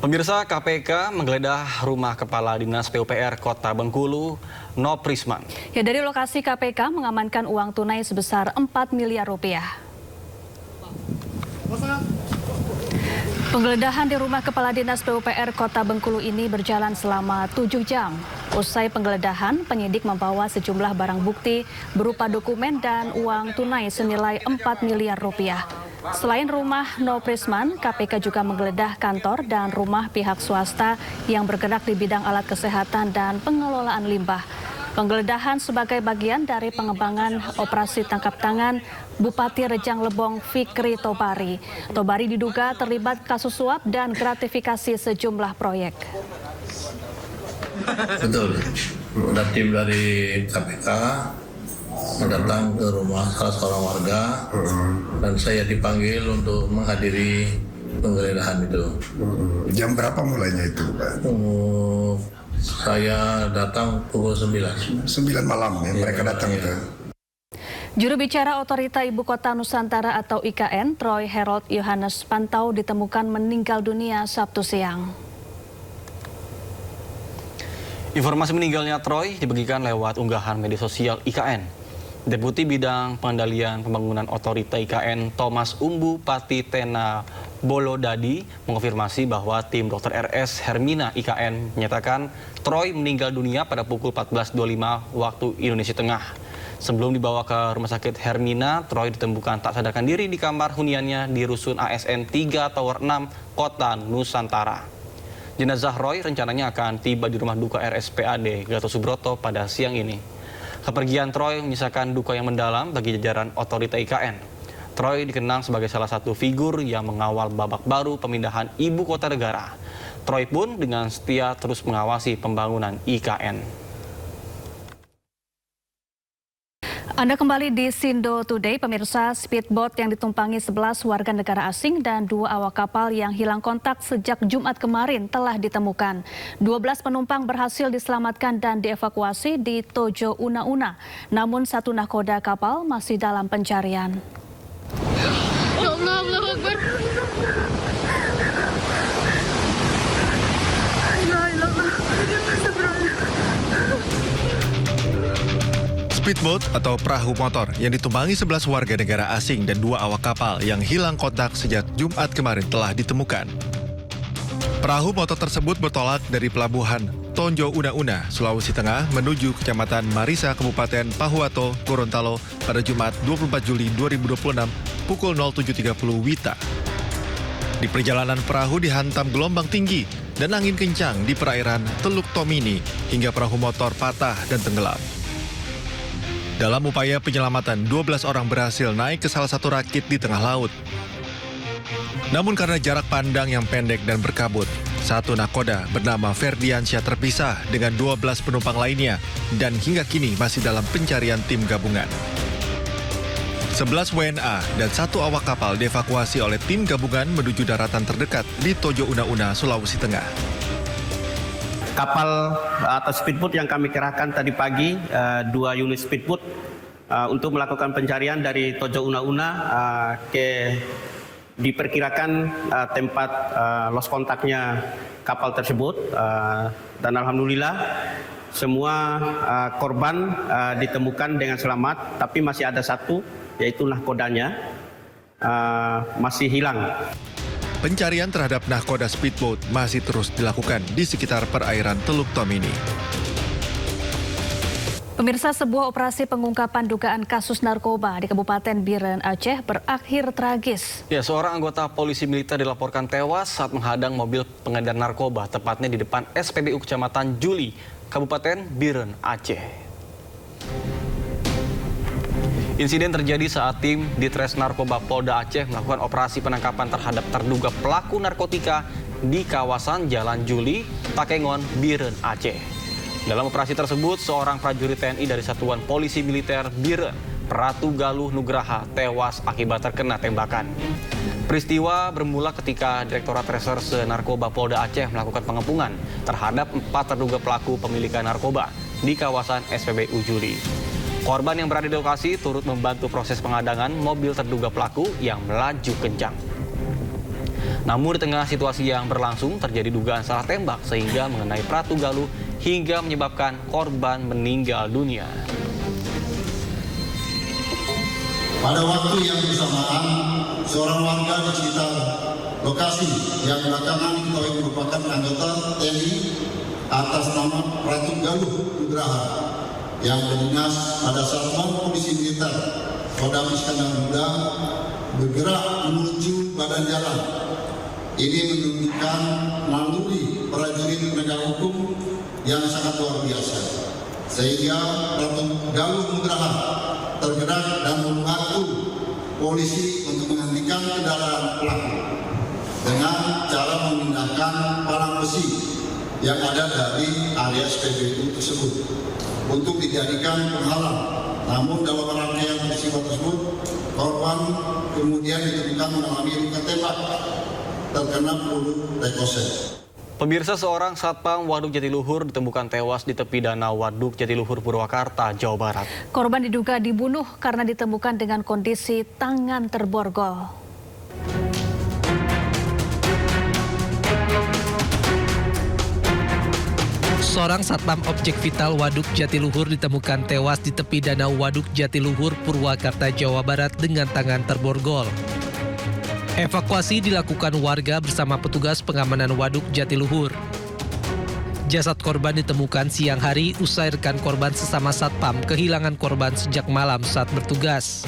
Pemirsa, KPK menggeledah rumah Kepala Dinas PUPR Kota Bengkulu, Noprisman. Ya, dari lokasi KPK mengamankan uang tunai sebesar 4 miliar rupiah. Penggeledahan di rumah Kepala Dinas PUPR Kota Bengkulu ini berjalan selama 7 jam. Usai penggeledahan, penyidik membawa sejumlah barang bukti berupa dokumen dan uang tunai senilai 4 miliar rupiah. Selain rumah Noprisman, KPK juga menggeledah kantor dan rumah pihak swasta yang bergerak di bidang alat kesehatan dan pengelolaan limbah. Penggeledahan sebagai bagian dari pengembangan operasi tangkap tangan Bupati Rejang Lebong Fikri Tobari. Tobari diduga terlibat kasus suap dan gratifikasi sejumlah proyek. Betul, ada tim dari KPK datang ke rumah salah seorang warga dan saya dipanggil untuk menghadiri penggeledahan itu. Jam berapa mulainya itu, Pak? Saya datang pukul 9. 9 malam ya, mereka datang itu. Juru bicara Otorita Ibu Kota Nusantara atau IKN, Troy Harold Yohanes Pantau ditemukan meninggal dunia Sabtu siang. Informasi meninggalnya Troy dibagikan lewat unggahan media sosial IKN. Deputi Bidang Pengendalian Pembangunan Otorita IKN Thomas Umbu Pati Tena Bolodadi mengonfirmasi bahwa tim Dr. RS Hermina IKN menyatakan Troy meninggal dunia pada pukul 14.25 waktu Indonesia Tengah. Sebelum dibawa ke Rumah Sakit Hermina, Troy ditemukan tak sadarkan diri di kamar huniannya di Rusun ASN 3 Tower 6, Kota Nusantara. Jenazah Roy rencananya akan tiba di rumah duka RSPAD Gatot Subroto pada siang ini. Kepergian Troy menyisakan duka yang mendalam bagi jajaran Otorita IKN. Troy dikenang sebagai salah satu figur yang mengawal babak baru pemindahan ibu kota negara. Troy pun dengan setia terus mengawasi pembangunan IKN. Anda kembali di Sindo Today, pemirsa. Speedboat yang ditumpangi 11 warga negara asing dan 2 awak kapal yang hilang kontak sejak Jumat kemarin telah ditemukan. 12 penumpang berhasil diselamatkan dan dievakuasi di Tojo Una-Una. Namun 1 nahkoda kapal masih dalam pencarian. Ya Allah, Allahu Akbar. Speedboat atau perahu motor yang ditumpangi 11 warga negara asing dan 2 awak kapal yang hilang kontak sejak Jumat kemarin telah ditemukan. Perahu motor tersebut bertolak dari pelabuhan Tonjo Una-Una, Sulawesi Tengah menuju Kecamatan Marisa, Kabupaten Pahuato, Gorontalo pada Jumat 24 Juli 2026 pukul 07.30 WITA. Di perjalanan perahu dihantam gelombang tinggi dan angin kencang di perairan Teluk Tomini hingga perahu motor patah dan tenggelam. Dalam upaya penyelamatan, 12 orang berhasil naik ke salah satu rakit di tengah laut. Namun karena jarak pandang yang pendek dan berkabut, 1 nahkoda bernama Ferdiansyah terpisah dengan 12 penumpang lainnya dan hingga kini masih dalam pencarian tim gabungan. 11 WNA dan 1 awak kapal dievakuasi oleh tim gabungan menuju daratan terdekat di Tojo Una-Una, Sulawesi Tengah. Kapal atau speedboat yang kami kerahkan tadi pagi, 2 unit speedboat untuk melakukan pencarian dari Tojo Una-Una ke diperkirakan tempat lost kontaknya kapal tersebut, dan alhamdulillah semua korban ditemukan dengan selamat, tapi masih ada 1 yaitu nahkodanya masih hilang. Pencarian terhadap nahkoda speedboat masih terus dilakukan di sekitar perairan Teluk Tomini. Pemirsa, sebuah operasi pengungkapan dugaan kasus narkoba di Kabupaten Biren, Aceh berakhir tragis. Ya, seorang anggota polisi militer dilaporkan tewas saat menghadang mobil pengedar narkoba, tepatnya di depan SPBU Kecamatan Juli, Kabupaten Biren, Aceh. Insiden terjadi saat tim Ditres Narkoba Polda Aceh melakukan operasi penangkapan terhadap terduga pelaku narkotika di kawasan Jalan Juli, Takengon, Biren, Aceh. Dalam operasi tersebut, seorang prajurit TNI dari Satuan Polisi Militer Biren, Pratu Galuh Nugraha, tewas akibat terkena tembakan. Peristiwa bermula ketika Direktorat Reserse Narkoba Polda Aceh melakukan pengepungan terhadap 4 terduga pelaku pemilikan narkoba di kawasan SPBU Juli. Korban yang berada di lokasi turut membantu proses penghadangan mobil terduga pelaku yang melaju kencang. Namun di tengah situasi yang berlangsung terjadi dugaan salah tembak sehingga mengenai Pratu Galuh hingga menyebabkan korban meninggal dunia. Pada waktu yang bersamaan, seorang warga di sekitar lokasi yang belakangan diketahui merupakan anggota TNI atas nama Pratu Galuh Nugraha yang berdinas pada Satuan Polisi Militer Kodam Iskandar Muda bergerak menuju badan jalan. Ini menunjukkan naluri prajurit penegak hukum yang sangat luar biasa. Sehingga Pratu Galuh Nugraha tergerak dan membantu polisi untuk menghentikan kendaraan pelaku dengan cara memindahkan palang besi yang ada dari area SPBU tersebut untuk dijadikan penghalang. Namun dalam rangkaian peristiwa tersebut, korban kemudian ditemukan mengalami luka tembak terkena peluru rekoset. Pemirsa, seorang satpam Waduk Jatiluhur ditemukan tewas di tepi danau Waduk Jatiluhur, Purwakarta, Jawa Barat. Korban diduga dibunuh karena ditemukan dengan kondisi tangan terborgol. Seorang satpam objek vital Waduk Jatiluhur ditemukan tewas di tepi danau Waduk Jatiluhur, Purwakarta, Jawa Barat dengan tangan terborgol. Evakuasi dilakukan warga bersama petugas pengamanan Waduk Jatiluhur. Jasad korban ditemukan siang hari usai rekan korban sesama satpam kehilangan korban sejak malam saat bertugas.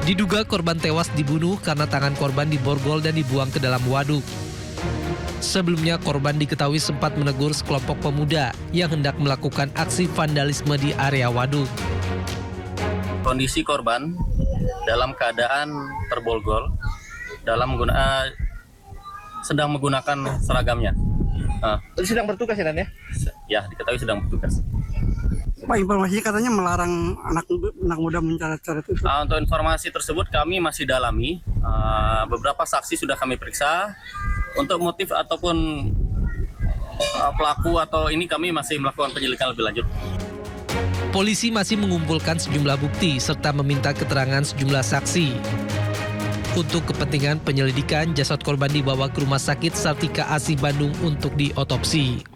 Diduga korban tewas dibunuh karena tangan korban diborgol dan dibuang ke dalam waduk. Sebelumnya korban diketahui sempat menegur sekelompok pemuda yang hendak melakukan aksi vandalisme di area waduk. Kondisi korban dalam keadaan terborgol sedang menggunakan seragamnya. Sedang bertugas ya, Dan ya? Ya, diketahui sedang bertugas. Pak, informasinya katanya melarang anak muda mencoret-coret itu. Untuk informasi tersebut kami masih dalami. Beberapa saksi sudah kami periksa. Untuk motif ataupun pelaku atau ini kami masih melakukan penyelidikan lebih lanjut. Polisi masih mengumpulkan sejumlah bukti serta meminta keterangan sejumlah saksi. Untuk kepentingan penyelidikan, jasad korban dibawa ke Rumah Sakit Sartika Asih Bandung untuk diotopsi.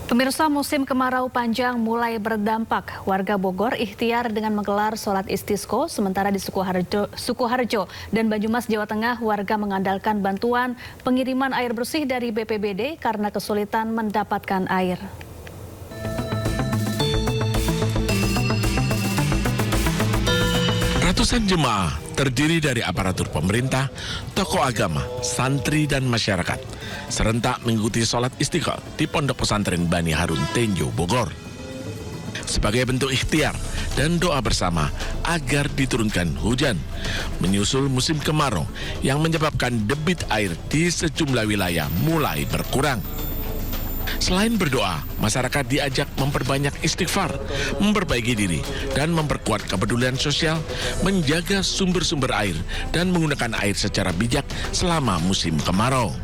Pemirsa, musim kemarau panjang mulai berdampak. Warga Bogor ikhtiar dengan menggelar sholat istisqo, sementara di Sukoharjo dan Banyumas, Jawa Tengah, warga mengandalkan bantuan pengiriman air bersih dari BPBD karena kesulitan mendapatkan air. Ratusan jemaah terdiri dari aparatur pemerintah, tokoh agama, santri, dan masyarakat serentak mengikuti sholat istiqo di Pondok Pesantren Bani Harun Tenjo, Bogor. Sebagai bentuk ikhtiar dan doa bersama agar diturunkan hujan, menyusul musim kemarau yang menyebabkan debit air di sejumlah wilayah mulai berkurang. Selain berdoa, masyarakat diajak memperbanyak istighfar, memperbaiki diri, dan memperkuat kepedulian sosial, menjaga sumber-sumber air, dan menggunakan air secara bijak selama musim kemarau.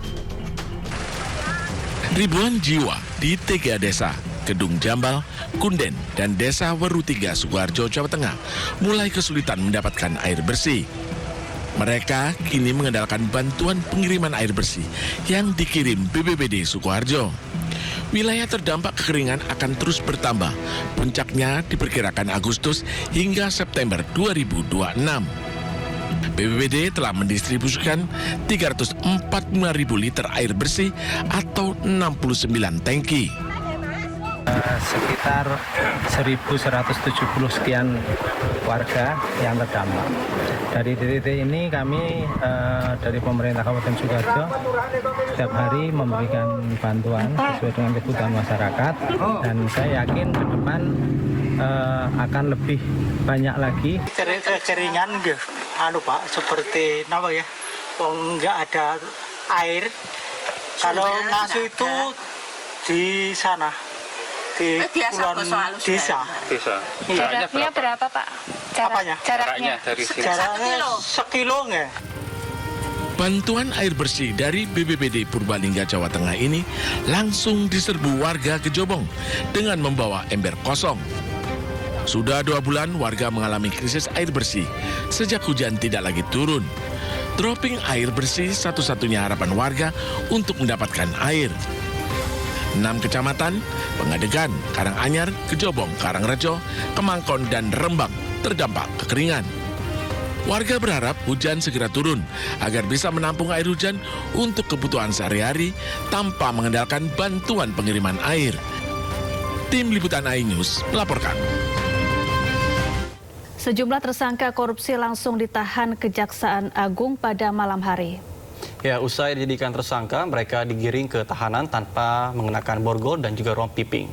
Ribuan jiwa di 3 desa, Kedung Jambal, Kunden, dan Desa Weru 3, Sukoharjo, Jawa Tengah, mulai kesulitan mendapatkan air bersih. Mereka kini mengandalkan bantuan pengiriman air bersih yang dikirim BPBD Sukoharjo. Wilayah terdampak kekeringan akan terus bertambah. Puncaknya diperkirakan Agustus hingga September 2026. BPBD telah mendistribusikan 345.000 liter air bersih atau 69 tangki. Sekitar 1.170 sekian warga yang terdampak. Dari titik ini kami dari pemerintah Kabupaten Sukoharjo setiap hari memberikan bantuan sesuai dengan kebutuhan masyarakat, dan saya yakin ke depan akan lebih banyak lagi. Kekeringan Pak, seperti apa ya? Nggak ada air. Kalau ngasuh itu di sana. Di puluhan desa. Jaraknya berapa, Pak? Jaraknya dari sini. Jaraknya sekilo nggak? Bantuan air bersih dari BPBD Purbalingga, Jawa Tengah ini langsung diserbu warga Kejobong dengan membawa ember kosong. Sudah 2 bulan warga mengalami krisis air bersih sejak hujan tidak lagi turun. Dropping air bersih satu-satunya harapan warga untuk mendapatkan air. 6 kecamatan, Pengadegan, Karanganyar, Kejobong, Karangrejo, Kemangkon, dan Rembang terdampak kekeringan. Warga berharap hujan segera turun agar bisa menampung air hujan untuk kebutuhan sehari-hari tanpa mengandalkan bantuan pengiriman air. Tim Liputan iNews melaporkan. Sejumlah tersangka korupsi langsung ditahan Kejaksaan Agung pada malam hari. Ya, usai dijadikan tersangka, mereka digiring ke tahanan tanpa mengenakan borgol dan juga rompi pink.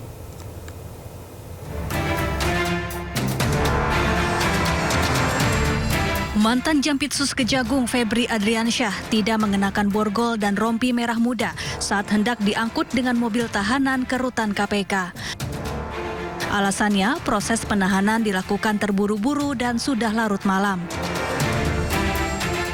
Mantan Jampitsus Kejagung Febri Adriansyah tidak mengenakan borgol dan rompi merah muda saat hendak diangkut dengan mobil tahanan ke rutan KPK. Alasannya, proses penahanan dilakukan terburu-buru dan sudah larut malam.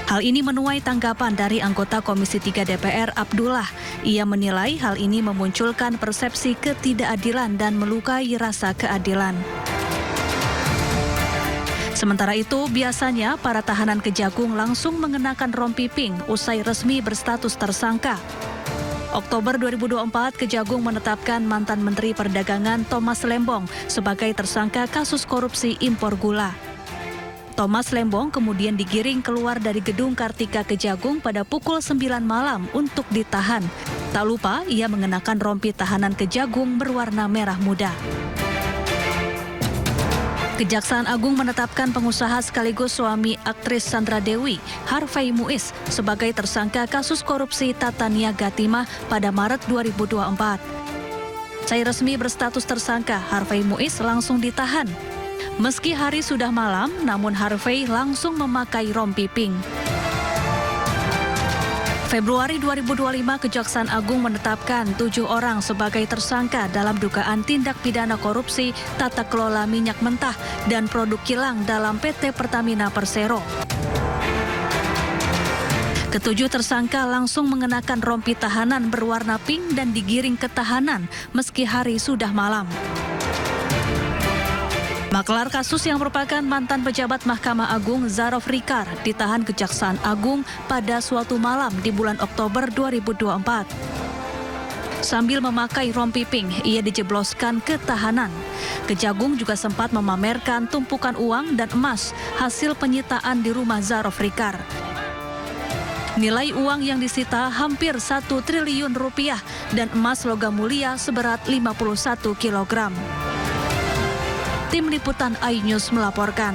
Hal ini menuai tanggapan dari anggota Komisi 3 DPR Abdullah. Ia menilai hal ini memunculkan persepsi ketidakadilan dan melukai rasa keadilan. Sementara itu, biasanya para tahanan Kejagung langsung mengenakan rompi pink usai resmi berstatus tersangka. Oktober 2024, Kejagung menetapkan mantan Menteri Perdagangan Thomas Lembong sebagai tersangka kasus korupsi impor gula. Thomas Lembong kemudian digiring keluar dari gedung Kartika Kejagung pada pukul 9 malam untuk ditahan. Tak lupa, ia mengenakan rompi tahanan Kejagung berwarna merah muda. Kejaksaan Agung menetapkan pengusaha sekaligus suami aktris Sandra Dewi, Harvey Muiz, sebagai tersangka kasus korupsi tata niaga timah pada Maret 2024. Usai resmi berstatus tersangka, Harvey Muiz langsung ditahan. Meski hari sudah malam, namun Harvey langsung memakai rompi pink. Februari 2025, Kejaksaan Agung menetapkan 7 orang sebagai tersangka dalam dugaan tindak pidana korupsi tata kelola minyak mentah dan produk kilang dalam PT Pertamina Persero. Ketujuh tersangka langsung mengenakan rompi tahanan berwarna pink dan digiring ke tahanan meski hari sudah malam. Maklar kasus yang merupakan mantan pejabat Mahkamah Agung Zarof Rikar ditahan Kejaksaan Agung pada suatu malam di bulan Oktober 2024. Sambil memakai rompi pink, ia dijebloskan ke tahanan. Kejagung juga sempat memamerkan tumpukan uang dan emas hasil penyitaan di rumah Zarof Rikar. Nilai uang yang disita hampir 1 triliun rupiah dan emas logam mulia seberat 51 kilogram. Tim Liputan iNews melaporkan.